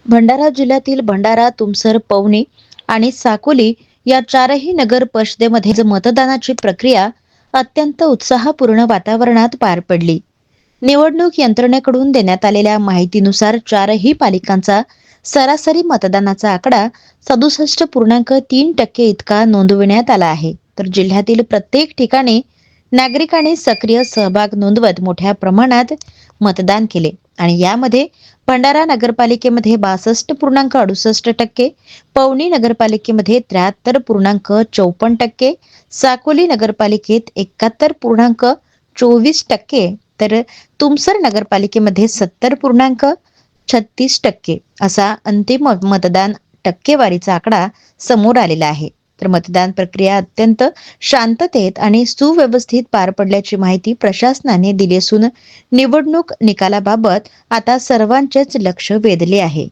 भंडारा जिल्ह्यातील भंडारा, तुमसर, पवनी आणि साकोली या चारही नगर परिषदेमध्ये मतदानाची प्रक्रिया अत्यंत उत्साहपूर्ण वातावरणात पार पडली. निवडणूक यंत्रणेकडून देण्यात आलेल्या माहितीनुसार चारही पालिकांचा सरासरी मतदानाचा आकडा 67.3% इतका नोंदविण्यात आला आहे. तर जिल्ह्यातील प्रत्येक ठिकाणी नागरिकांनी सक्रिय सहभाग नोंदवत मोठ्या प्रमाणात मतदान केले आणि यामध्ये भंडारा नगरपालिकेमध्ये 62.68%, पवनी नगरपालिकेमध्ये 73.54%, साकोली नगरपालिकेत 71.24%, तर तुमसर नगरपालिकेमध्ये 70.36% असा अंतिम मतदान टक्केवारीचा आकडा समोर आलेला आहे. तर मतदान प्रक्रिया अत्यंत शांततेत आणि सुव्यवस्थित पार पडल्याची माहिती प्रशासनाने दिली असून निवडणूक निकालाबाबत आता सर्वांचेच लक्ष वेधले आहे.